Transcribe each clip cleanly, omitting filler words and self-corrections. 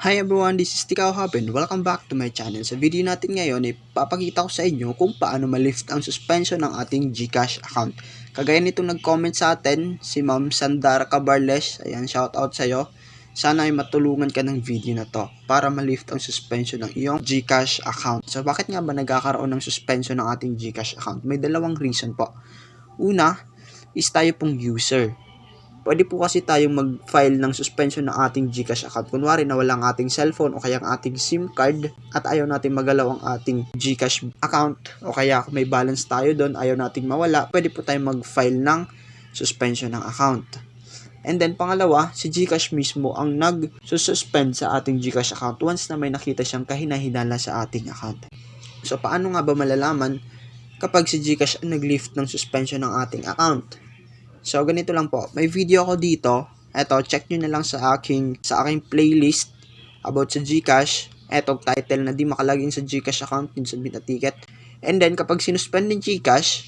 Hi everyone, this is Tikao Hub and welcome back to my channel. Sa video natin ngayon, ipapakita ko sa inyo kung paano ma-lift ang suspension ng ating GCash account. Kagaya nitong nag-comment sa atin, si Ma'am Sandara Cabarles. Ayan, shoutout sa'yo. Sana ay matulungan ka ng video na to para ma-lift ang suspension ng iyong GCash account. So bakit nga ba nagkakaroon ng suspension ng ating GCash account? May dalawang reason po. Una is tayo pong user. Pwede po kasi tayong mag-file ng suspension ng ating GCash account. Kunwari nawala ang ating cellphone o kaya ang ating SIM card at ayaw natin magalaw ang ating GCash account o kaya kung may balance tayo doon, ayaw nating mawala, pwede po tayong mag-file ng suspension ng account. And then pangalawa, si GCash mismo ang nag-suspend sa ating GCash account once na may nakita siyang kahinahinala sa ating account. So paano nga ba malalaman kapag si GCash ang nag-lift ng suspension ng ating account? So, ganito lang po. May video ako dito. Eto, check nyo na lang sa aking playlist about sa GCash. Eto, title na di makalagin sa GCash account, yung submit a ticket. And then, kapag sinuspend ng GCash,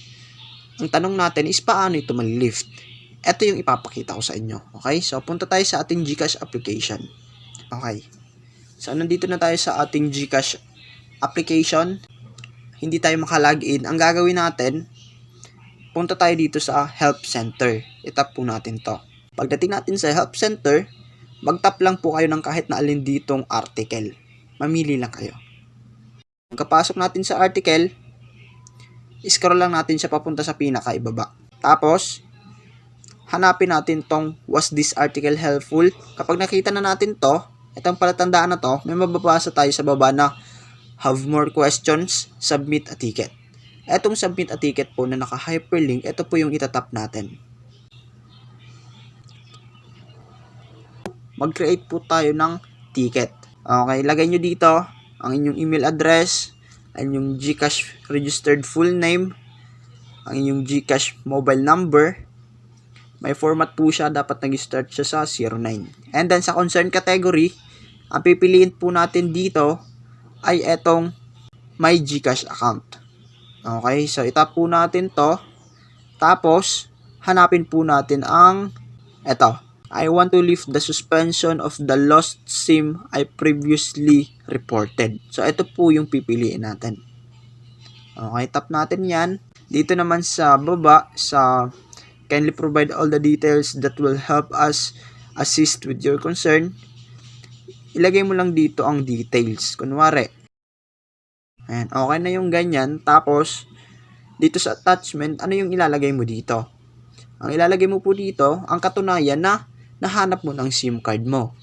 ang tanong natin is paano ito mal-lift? Eto yung ipapakita ko sa inyo. Okay? So, punta tayo sa ating GCash application. Okay. So, nandito na tayo sa ating GCash application. Hindi tayo makalagin. Ang gagawin natin, punta tayo dito sa Help Center. I-tap po natin to. Pagdating natin sa Help Center, mag-tap lang po kayo ng kahit na alin ditong article. Mamili lang kayo. Pagkapasok natin sa article, scroll lang natin siya papunta sa pinakaibaba. Tapos, hanapin natin tong was this article helpful? Kapag nakita na natin to, itong palatandaan na to, may mababasa tayo sa baba na have more questions, submit a ticket. Etong submit a ticket po na naka-hyperlink, ito po yung itatap natin. Mag-create po tayo ng ticket. Okay, lagay nyo dito ang inyong email address, ang inyong GCash registered full name, ang inyong GCash mobile number. May format po siya, dapat nag-start siya sa 09. And then sa concern category, ang pipiliin po natin dito ay etong my GCash account. Okay, so itap po natin to. Tapos, hanapin po natin ang eto. I want to lift the suspension of the lost SIM I previously reported. So, ito po yung pipiliin natin. Okay, tap natin yan. Dito naman sa baba, sa kindly provide all the details that will help us assist with your concern. Ilagay mo lang dito ang details. Kunwari, ayan, okay na yung ganyan. Tapos, dito sa attachment, ano yung ilalagay mo dito? Ang ilalagay mo po dito, ang katunayan na nahanap mo ng SIM card mo.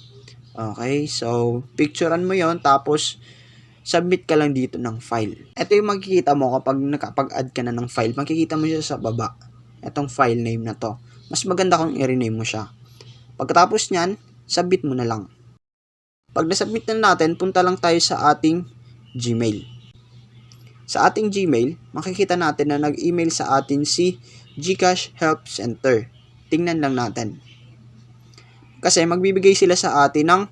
Okay, so, picturean mo yon tapos, submit ka lang dito ng file. Ito yung makikita mo kapag nakapag-add ka na ng file. Makikita mo siya sa baba. Itong file name na to. Mas maganda kung i-rename mo siya. Pagkatapos nyan, submit mo na lang. Pag nasubmit na natin, punta lang tayo sa ating Gmail. Sa ating Gmail, makikita natin na nag-email sa atin si GCash Help Center. Tingnan lang natin. Kasi magbibigay sila sa atin ng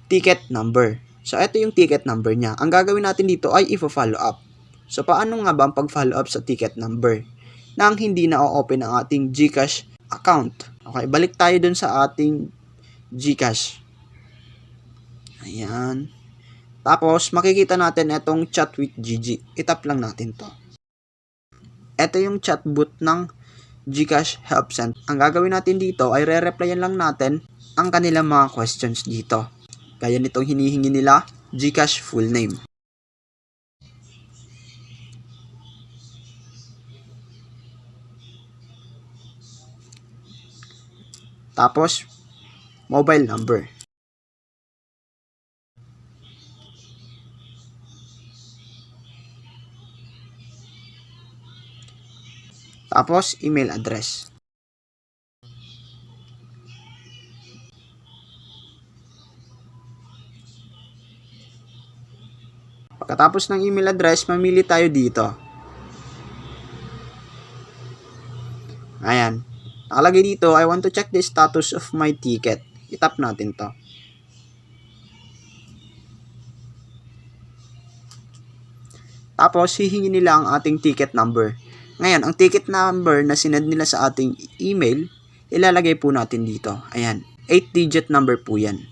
ticket number. So, ito yung ticket number niya. Ang gagawin natin dito ay i-follow up. So, paano nga ba ang pag-follow up sa ticket number? Nang hindi na-open ang ating GCash account. Okay, balik tayo dun sa ating GCash. Ayan. Tapos, makikita natin itong chat with GG. Itap lang natin to. Ito yung chatbot ng GCash Help Center. Ang gagawin natin dito ay re-replyan lang natin ang kanilang mga questions dito. Kaya nitong hinihingi nila, GCash full name. Tapos, mobile number. Tapos, email address. Pagkatapos ng email address, mamili tayo dito. Ayan. Nakalagay dito, I want to check the status of my ticket. Itap natin to. Tapos, hihingi nila ang ating ticket number. Ngayon, ang ticket number na sinend nila sa ating email, ilalagay po natin dito. Ayan, 8-digit number po yan.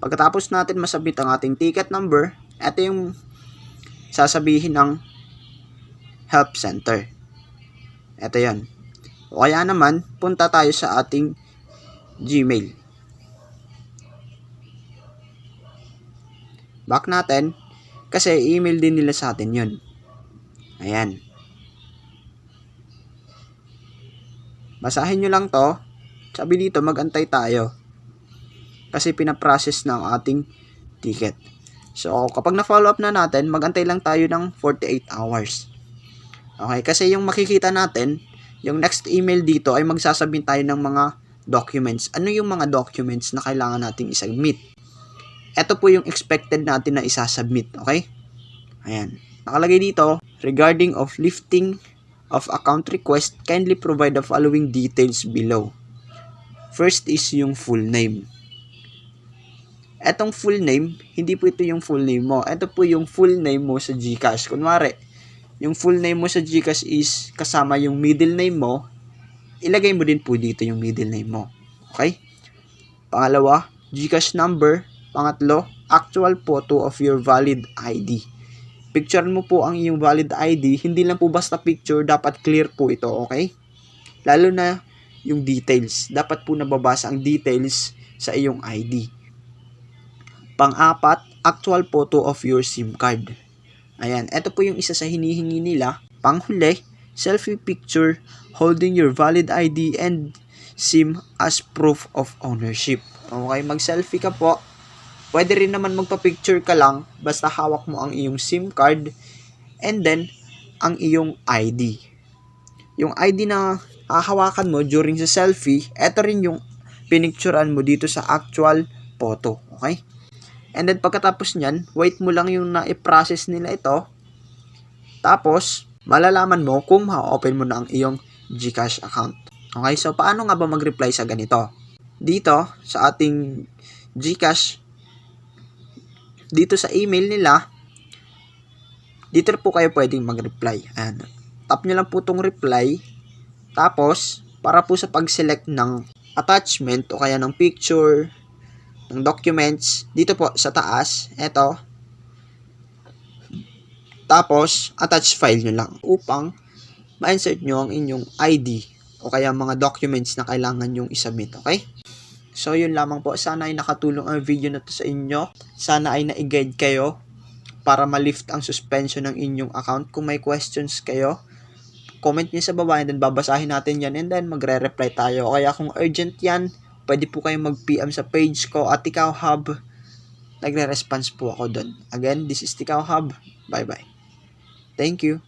Pagkatapos natin masubmit ang ating ticket number, ito yung sasabihin ng help center. Ito yan. O kaya naman, punta tayo sa ating Gmail. Back natin, kasi email din nila sa atin yun. Ayan. Basahin nyo lang to. Sabi dito, magantay tayo. Kasi pinaprocess ng ating ticket. So, kapag na-follow up na natin, magantay lang tayo ng 48 hours. Okay, kasi yung makikita natin, yung next email dito ay magsasubmit tayo ng mga documents. Ano yung mga documents na kailangan nating isubmit? Ito po yung expected natin na isasubmit, okay? Ayan. Nakalagay dito, regarding of lifting of account request, kindly provide the following details below. First is yung full name. Etong full name, hindi po ito yung full name mo. Ito po yung full name mo sa GCash. Kunwari, yung full name mo sa GCash is kasama yung middle name mo, ilagay mo din po dito yung middle name mo. Okay? Pangalawa, GCash number. Pangatlo, actual photo of your valid ID. Picturean mo po ang iyong valid ID. Hindi lang po basta picture, dapat clear po ito, okay? Lalo na yung details. Dapat po nababasa ang details sa iyong ID. Pang-apat, actual photo of your SIM card. Ayan, ito po yung isa sa hinihingi nila. Panghuli, selfie picture holding your valid ID and SIM as proof of ownership. Okay, mag-selfie ka po. Pwede rin naman magpa-picture ka lang, basta hawak mo ang iyong SIM card and then ang iyong ID. Yung ID na hahawakan mo during sa selfie, ito rin yung pinicturean mo dito sa actual photo. Okay? And then pagkatapos nyan, wait mo lang yung na-process nila ito. Tapos, malalaman mo kung ma-open mo na ang iyong GCash account. Okay, so paano nga ba mag-reply sa ganito? Dito, sa ating GCash, dito sa email nila, dito po kayo pwedeng mag-reply. Ayan. Tap nyo lang po itong reply. Tapos, para po sa pag-select ng attachment o kaya ng picture, ng documents, dito po sa taas, eto. Tapos, attach file nyo lang upang ma-insert nyo ang inyong ID o kaya mga documents na kailangan nyong isubmit, okay? So, yun lamang po. Sana ay nakatulong ang video na to sa inyo. Sana ay na-guide kayo para ma-lift ang suspension ng inyong account. Kung may questions kayo, comment nyo sa baba and then babasahin natin yan and then magre-reply tayo. O kaya kung urgent yan, pwede po kayong mag-PM sa page ko at Tikao Hub. Nagre-response po ako doon. Again, this is Tikao Hub. Bye-bye. Thank you.